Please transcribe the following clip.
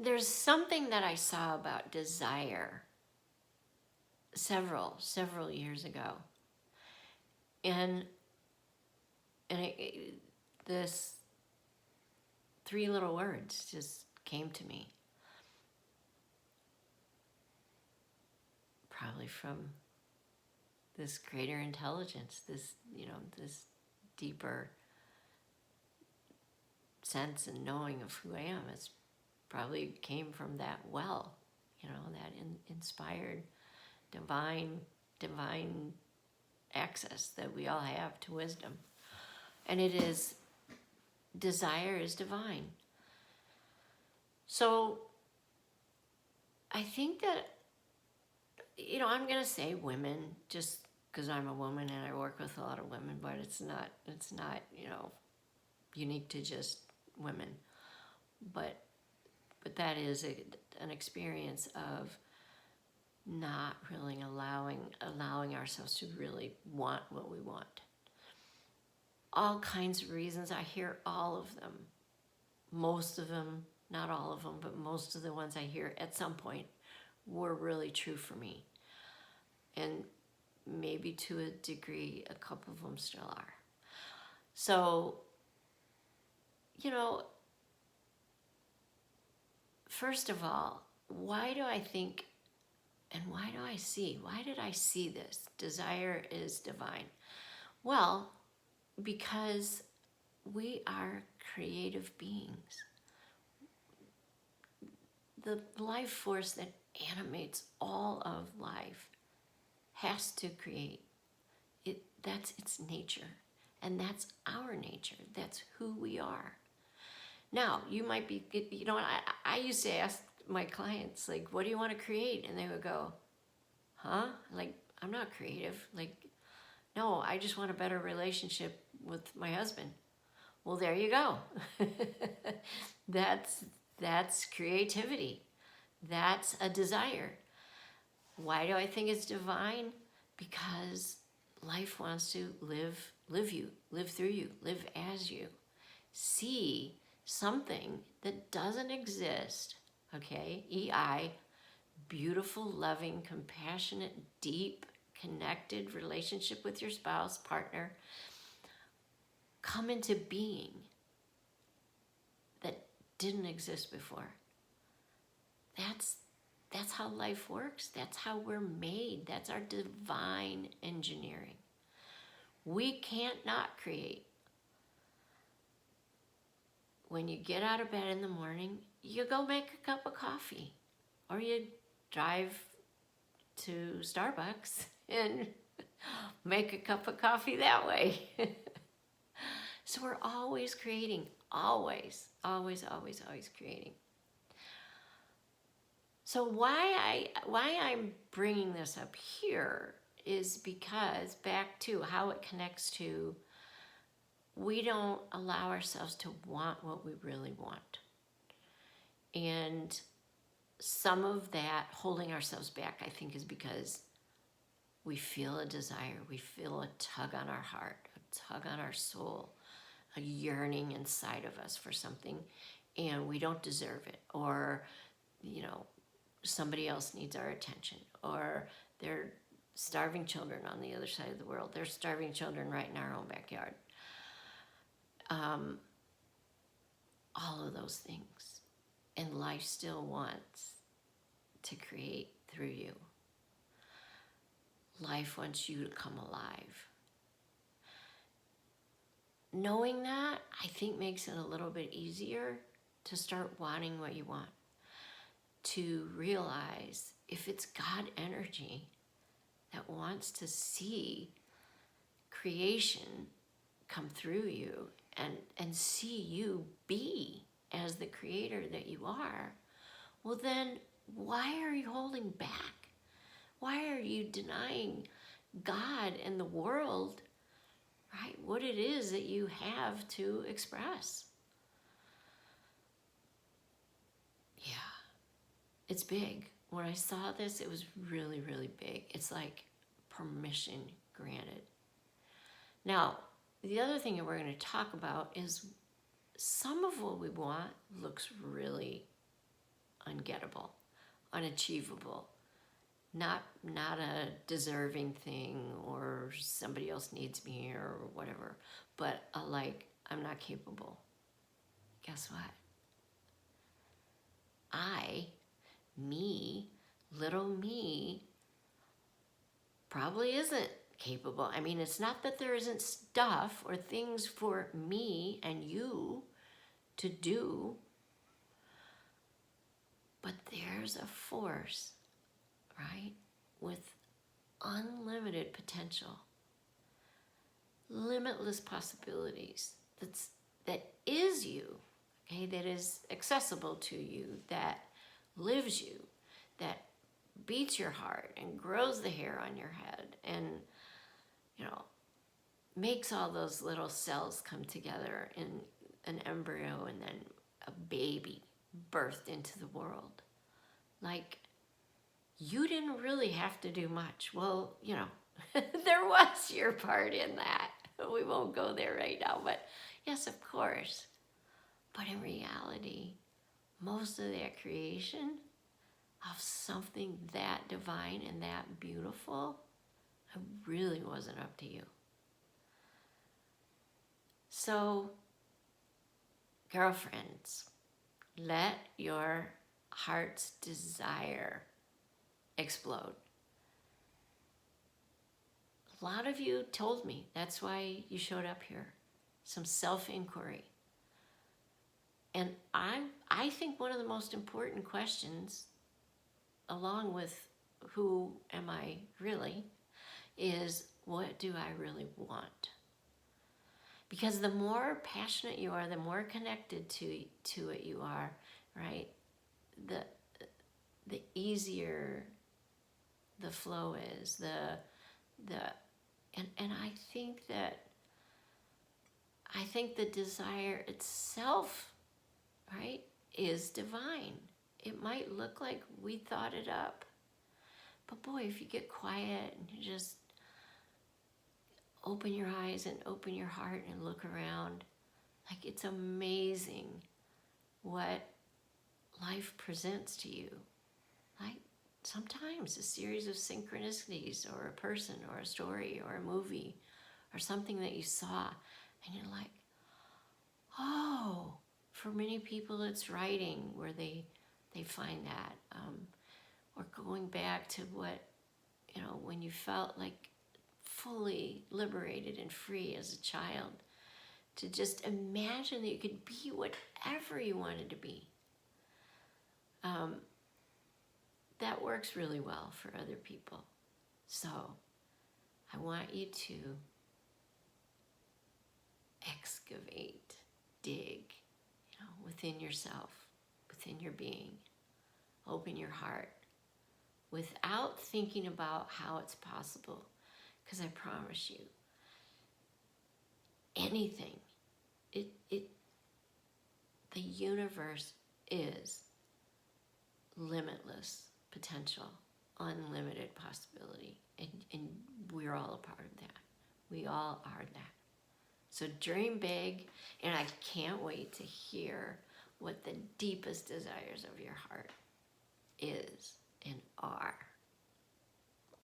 there's something that I saw about desire several years ago. And this three little words just came to me. Probably from this greater intelligence, this deeper sense and knowing of who I am. It's probably came from that well, that inspired divine access that we all have to wisdom. And it is, desire is divine. So I think that, I'm going to say women just because I'm a woman and I work with a lot of women, but it's not, unique to just women. But that is an experience of not really allowing ourselves to really want what we want. All kinds of reasons. I hear all of them. Most of them, not all of them, but most of the ones I hear at some point were really true for me. And maybe to a degree, a couple of them still are. So, first of all, why do I think, and why do I see? Why did I see this? Desire is divine. Well, because we are creative beings. The life force that animates all of life has to create. That's its nature. And that's our nature. That's who we are. Now, you might be, I used to ask my clients, like, what do you want to create? And they would go, huh? Like, I'm not creative. Like, no, I just want a better relationship with my husband. Well, there you go. That's creativity. That's a desire. Why do I think it's divine? Because life wants to live you, live through you, live as you. See something that doesn't exist, okay? EI, beautiful, loving, compassionate, deep, connected relationship with your spouse, partner, come into being that didn't exist before. That's how life works. That's how we're made. That's our divine engineering. We can't not create. When you get out of bed in the morning, you go make a cup of coffee, or you drive to Starbucks and make a cup of coffee that way. So we're always creating, always creating. So why I'm bringing this up here is because back to how it connects to, we don't allow ourselves to want what we really want. And some of that holding ourselves back, I think, is because we feel a desire, we feel a tug on our heart, a tug on our soul, a yearning inside of us for something, and we don't deserve it, or, somebody else needs our attention, or they're starving children on the other side of the world. They're starving children right in our own backyard. All of those things. And life still wants to create through you. Life wants you to come alive. Knowing that, I think, makes it a little bit easier to start wanting what you want. To realize if it's God energy that wants to see creation come through you and see you be as the creator that you are, well then, why are you holding back? Why are you denying God and the world, right, what it is that you have to express? Yeah, it's big. When I saw this, it was really, really big. It's like permission granted. Now, the other thing that we're going to talk about is some of what we want looks really ungettable, unachievable, not a deserving thing or somebody else needs me or whatever, but a like, I'm not capable. Guess what? Me, little me, probably isn't capable. I mean, it's not that there isn't stuff or things for me and you to do, but there's a force, right, with unlimited potential, limitless possibilities, that is you, okay, that is accessible to you, that lives you, that beats your heart and grows the hair on your head and, you know, makes all those little cells come together in an embryo and then a baby birthed into the world. Like, you didn't really have to do much. Well, you know, there was your part in that. We won't go there right now, but yes, of course. But in reality, most of that creation of something that divine and that beautiful, it really wasn't up to you. So, girlfriends, let your heart's desire explode. A lot of you told me that's why you showed up here. Some self-inquiry. And I think one of the most important questions, along with who am I really, is what do I really want? Because the more passionate you are, the more connected to it you are, right? The easier the flow is. And I think the desire itself, right, is divine. It might look like we thought it up, but boy, if you get quiet and you just open your eyes and open your heart and look around, like, it's amazing what life presents to you. Like, sometimes a series of synchronicities, or a person, or a story, or a movie, or something that you saw, and you're like, oh. For many people, it's writing where they find that, or going back to what, you know, when you felt like fully liberated and free as a child, to just imagine that you could be whatever you wanted to be. That works really well for other people. So I want you to excavate, dig, you know, within yourself, within your being. Open your heart without thinking about how it's possible. Because I promise you, anything, the universe is limitless potential, unlimited possibility, and we're all a part of that. We all are that. So dream big, and I can't wait to hear what the deepest desires of your heart is and are.